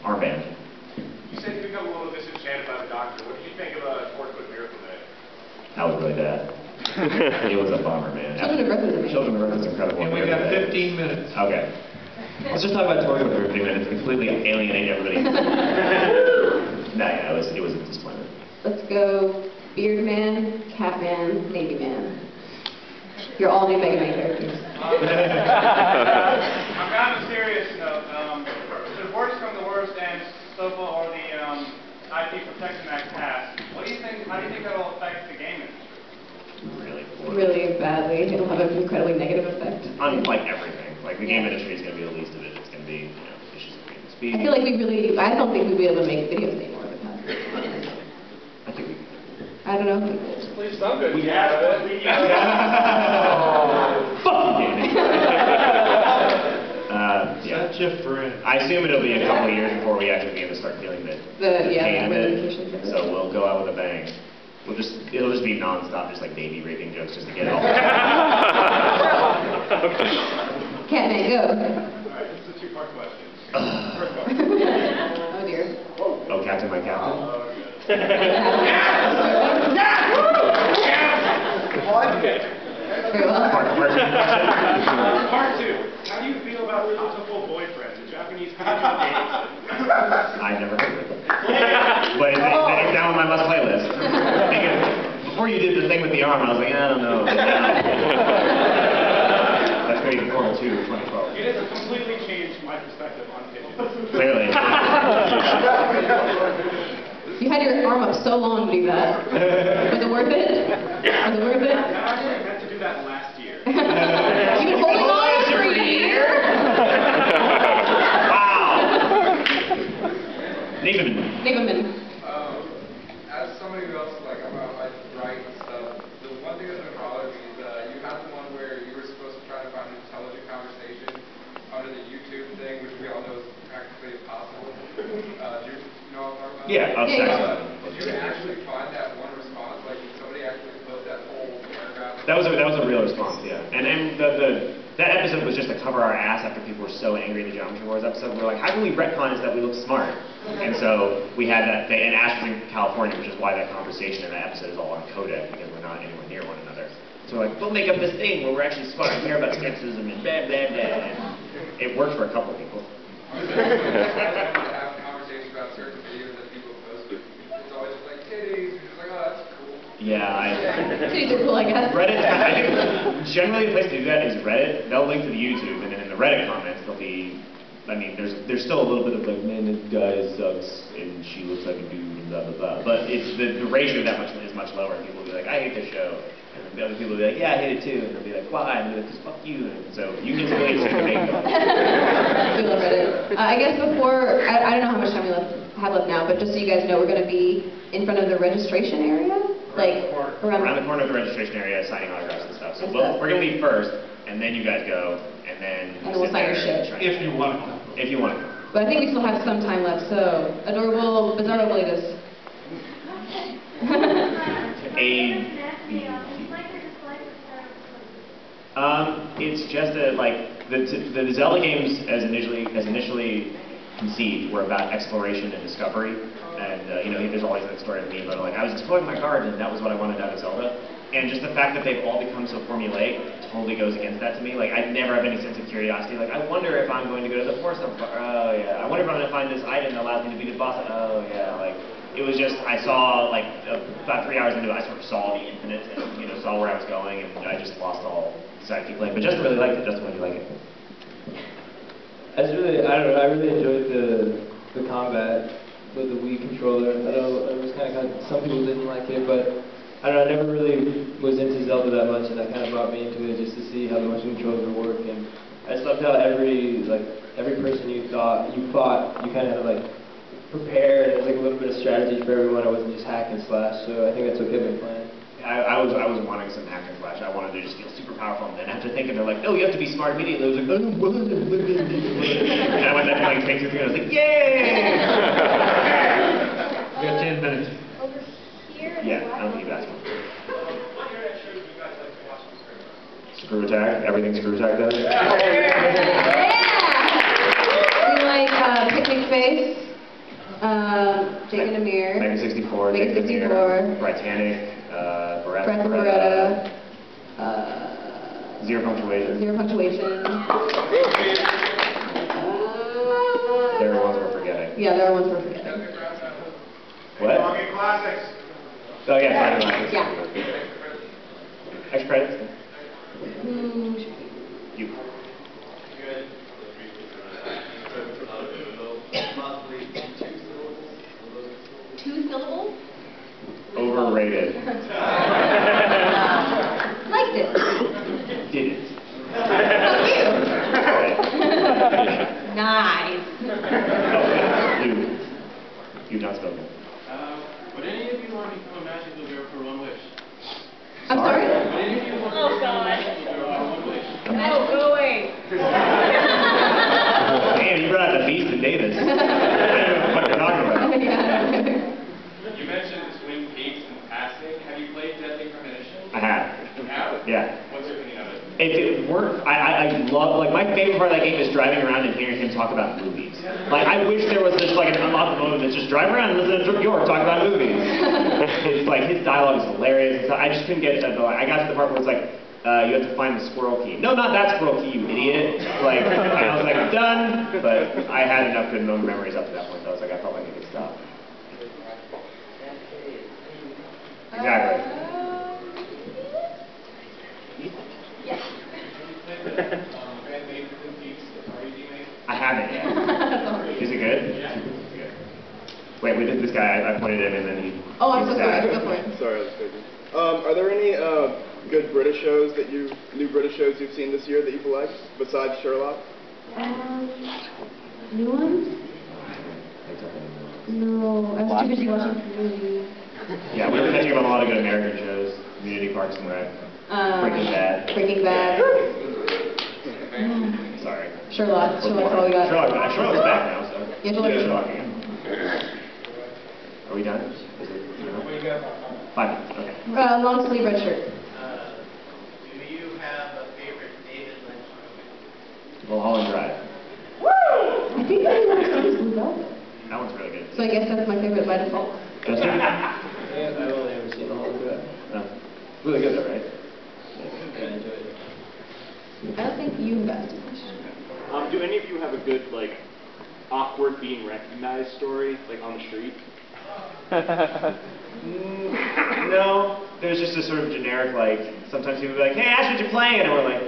Armband. You said you become a little disenchanted by the Doctor. What did you think of Torchwood Miracle Day? That was really bad. It was a bummer, man. Children of Earth is amazing. Children of Earth is incredible. And we got 15 minutes. Okay. Let's just talk about Torchwood for 15 minutes. Completely alienate everybody. No, yeah, it was a disappointment. Let's go Beard Man, Cat Man, Navy Man. You're all new Mega Man characters. On kind of a serious note, the worst from the worst and SOPA or the IP Protection Act passed, how do you think that will affect the game industry? Really badly. It'll have an incredibly negative effect. On like everything. Like the game industry is going to be the least of it. It's going to be, issues of freedom of speech. I feel like I don't think we'd be able to make videos anymore if it passed. I think we could. I don't know. Please, some good. Yeah. Fuck you, yeah. Such a friend. I assume it'll be a couple of years before we actually begin to start feeling the pain of it. So we'll go out with a bang. It'll just be non-stop, just like baby raping jokes, just to get it all. Catman, go. Alright, this is a two-part question. First question. Oh dear. Oh, Captain, my Captain. Very well. Part two. How do you feel about multiple boyfriends? The Japanese people do dating. I never heard of it. But it's down on my must play list. Because before you did the thing with the arm, I was like, I don't know. That's great in Portal 2 2012. It has completely changed my perspective on pigeons. Clearly. You had your arm up so long to do that. Was it worth it? Was it worth it? I actually had to do that last year. You've been holding on for a year? Wow. Neighborman. As somebody who else, like, I'm about like write and stuff, the one thing that's been bothering me is you had the one where you were supposed to try to find an intelligent conversation under the YouTube thing, which we all know is practically impossible. Do you know what I'm talking about? Yeah, Did you actually find that one response? Like, did somebody actually put that whole paragraph? That was a real response, yeah. And that episode was just to cover our ass after people were so angry at the Geometry Wars episode. We were like, how can we retcon this that we look smart? And so we had that, and Ash was in California, which is why that conversation in that episode is all on codec, because we're not anywhere near one another. So we're like, we'll make up this thing where we're actually smart and care about skepticism and blah, blah, blah. And it worked for a couple of people. Have conversations about certain videos that people post, but it's always just like titties, and you're just like, oh, that's cool. Yeah, Titties are cool, I guess. Reddit, I think generally the place to do that is Reddit. They'll link to the YouTube, and then in the Reddit comments, there'll be, I mean, there's still a little bit of like, man, this guy sucks, and she looks like a dude, and blah, blah, blah. But it's the ratio of that is much lower. People will be like, I hate this show. And the other people will be like, yeah, I hate it too. And they'll be like, why? And they'll be like, 'cause fuck you. And so you can really check the name. We love Reddit. I guess before, I don't know how much time we have left now, but just so you guys know, we're going to be in front of the registration area. Around the corner of the registration area, signing autographs and stuff. So we're going to leave first, and then you guys go, and then we'll sign your shit. If you want to. If you want to. But I think we still have some time left, so adorable, bizarro latest. It's just that like the Zelda games as initially conceived were about exploration and discovery, and there's always that story of me, but like I was exploring my garden and that was what I wanted out of Zelda, and just the fact that they've all become so formulaic totally goes against that to me. Like I never have any sense of curiosity. Like I wonder if I'm going to go to the forest. Oh yeah. I wonder if I'm going to find this item that allows me to beat the boss. Oh yeah. Like it was just I saw like about 3 hours into it, I sort of saw the infinite and saw where I was going, and I just lost all. Decided to keep playing, but Justin really liked it. Justin, why do you like it? I really enjoyed the combat with the Wii controller. I know it was kind of some people didn't like it, but I don't know. I never really was into Zelda that much, and that kind of brought me into it just to see how the motion controls would work. And I just loved how every person you fought, you kind of had to like prepare, and there's like a little bit of strategy for everyone. It wasn't just hack and slash. So I think that's what kept me playing. I was wanting some hack and slash. I wanted to just feel super powerful, and then after thinking, they're like, oh, you have to be smart immediately. I was like, I don't want to. And I went back to playing Take-Two, and I was like, yay! We got 10 minutes. Over here. Yeah, I don't think you've asked me. What internet shows do you guys like to watch on Screw Attack. Everything Screw Attack does. Yeah! We like Picnic Face. Jake and Amir. Mega 64, Mega Jake and 64. Amir, Titanic, Breath and Beretta. Zero Punctuation. Zero Punctuation. There are ones we're forgetting. Yeah, there are ones we're forgetting. What? Talking classics. Oh yeah, Friday Night. Yeah. Extra credits? You. Good. Two syllables? Overrated. Liked it. Didn't. Fuck you. Nice. You've not spoken. Would any of you want to become a magical girl for one wish? I'm sorry? Would any of you want to become a magical girl for one wish? Oh, go away. Damn, you brought out the beast in Davis. I don't know what you're talking about. You mentioned Twin Peaks in passing. Have you played Deadly Premonition? I have. You have? Yeah. What's your opinion of it? If it weren't, I love, like, my favorite part of that game is driving around and hearing him talk about movies. Like, I wish there was just, like, an unlocked mode that's just drive around and listen to York talk about movies. It's like, his dialogue is hilarious. So I just couldn't get it. I got to the part where it's like, you have to find the squirrel key. No, not that squirrel key, you idiot. Like, I was like, done. But I had enough good memories up to that point, though. So I felt like I could stop. Exactly. Yes. I haven't yet. Is it good? Yeah. Good. Wait, this guy, I pointed at him and then he... Oh, I'm he so was sorry. sad. Go for it. Sorry, I was crazy. Are there any good British shows that new British shows you've seen this year that you've liked besides Sherlock? New ones? No, I was too busy watching Community. Yeah, we were catching up on a lot of good American shows. Community, Parks and Rec, Breaking Bad. Breaking Bad. Sorry. Sherlock. Sherlock's all we got. Sherlock's back now, so. Yeah, Sherlock's Sherlock again. Are we done? Is it, no? 5 minutes, okay. Long sleeve red shirt. Do you have a favorite David Lynch movie? Mulholland Drive. I think the only one I've seen is Blue Velvet. That one's really good. So I guess that's my favorite by default. Justin? Yeah, I've only ever seen the whole of it. No. Really good though, right? Yeah, I enjoyed it. I don't think you invest much. Do any of you have a good, like, awkward being recognized story, like, on the street? No. There's just a sort of generic, like, sometimes people be like, hey, Ash, Whatcha Playin? And we're like...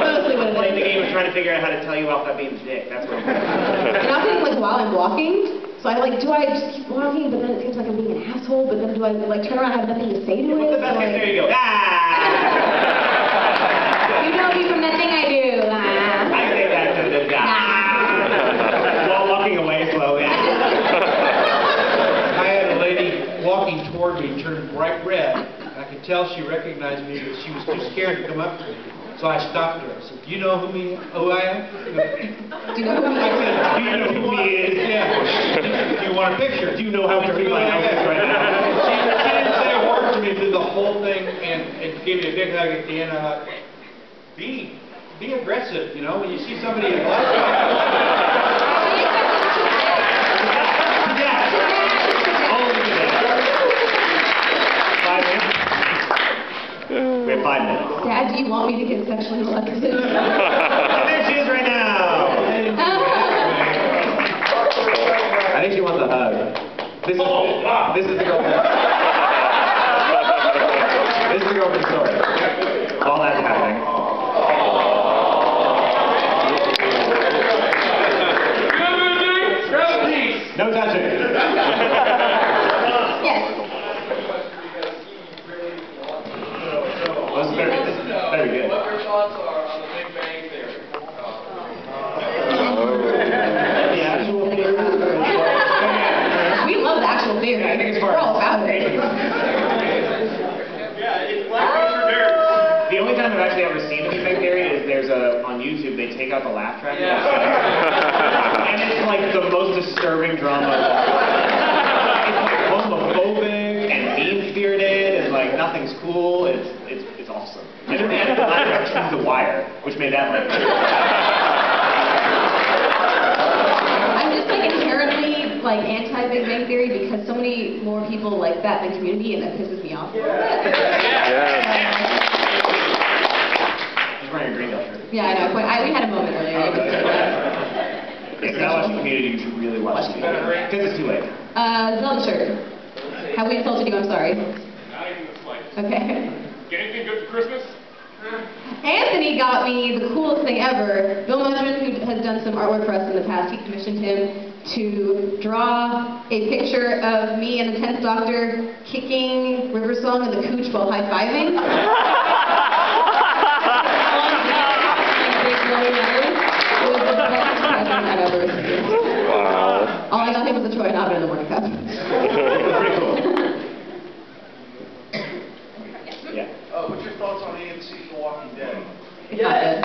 Mostly what it playing the is. game of trying to figure out how to tell you off that being dick. That's what I'm doing. And often like while I'm walking, so I like, do I just keep walking, but then it seems like I'm being an asshole, but then do I like turn around and have nothing to say to it? What's the best case scenario? You go, ah! You know me from that thing I do. I say that to the guy. While walking away slowly. I had a lady walking toward me, turned bright red. I could tell she recognized me, but she was too scared to come up to me. So I stopped her. I said, do you know who I am? Do you know who I he is? said, Do you know who he is? Yeah. Do you want a picture? Do you know how dirty my house is right now? She didn't say a word to me through the whole thing and gave me a big hug at the end. I thought, be aggressive, you know, when you see somebody in life. We have 5 minutes. Dad, do you want me to get sexually molested? There she is right now. I think she wants a hug. This is the girl. This is the girl from the story. All that's happening. No touching. Yes. This is very good. What your thoughts are on the Big Bang Theory? The actual theory. We love the actual theory. I think it's far. We're all about it. Yeah, it's like these are nerds. The only time I've actually ever seen the Big Bang Theory is there's on YouTube they take out the laugh track. Yeah. And it's like the most disturbing drama. It's like homophobic and mean-spirited and like nothing's cool. It's awesome. And then the end of the laugh track choose The Wire, which made that like. I'm just like like anti-Big Bang Theory because so many more people like that in the community, and that pisses me off a little bit. He's wearing a green shirt. Yeah, I know. We had a moment earlier. I was saying that. If you're not watching Community, you should really watch Community. Because it's too late. Zelda shirt. Have we insulted you? I'm sorry. Not even the slightest. Okay. Get anything good for Christmas? Anthony got me the coolest thing ever. Bill Mudgeon, who has done some artwork for us in the past, he commissioned him to draw a picture of me and the 10th Doctor kicking River Song and the Cooch while high-fiving. It was the best present I've ever received. Wow. All I got him was a toy and oven in the morning cup. Pretty cool. Yeah. What's your thoughts on AMC's The Walking Dead? It's not good.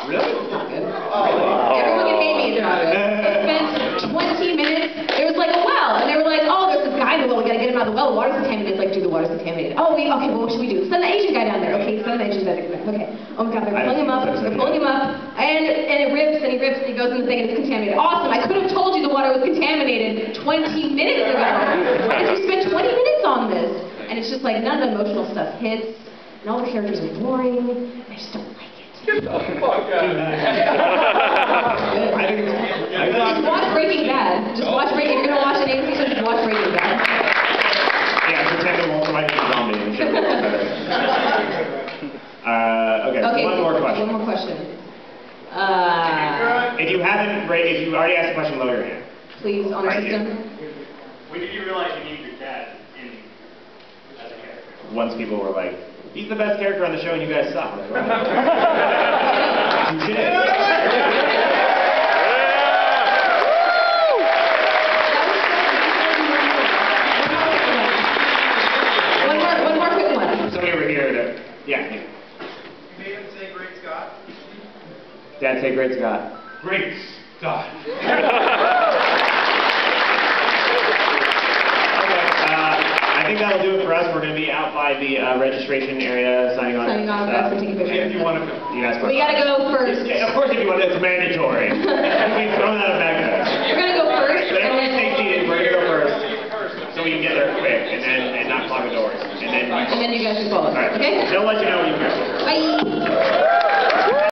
Really? It's not good. Everyone can hate me, it's not good. They spent 20 minutes, there was like a well, and they were like, oh, there's this guy in the well, we gotta get him out of the well, the water's contaminated. It's like, dude, the water's contaminated. Oh, okay, well, what should we do? Send the Asian guy down there. Okay, send the Asian guy down there. Okay. Oh my god, they're pulling him up, and it rips, and he rips, and he goes in the thing, and it's contaminated. Awesome, I could have told you the water was contaminated 20 minutes ago. Why did you spend 20 minutes on this? And it's just like, none of the emotional stuff hits, and all the characters are boring, and I just don't like it. Get the fuck out of here. Just watch Breaking Bad. Just watch Breaking. If you're gonna watch an AMC show, just watch Breaking Bad. Yeah, pretend it won't fight the zombie and shit. Okay, one more question. One more question. If you haven't, if you already asked a question, lower your hand. Please, on the system. When did you realize you needed your dad in as a character? Once people were like, he's the best character on the show and you guys suck. Like, you did. One more quick one. Somebody over here that, yeah. You made him say Great Scott? Dad, say Great Scott. Great God. I think that'll do it for us. We're going to be out by the registration area signing on. Signing autographs and taking pictures. If you want to come. You guys We gotta go first. Yeah, of course, if you want, it's mandatory. We've thrown that back at us. You're gonna go first. But everyone stay seated. We're going to go first. So we can get there quick and not clog the doors. And then you guys can follow. All right. Okay? They'll let you know when you go. Bye.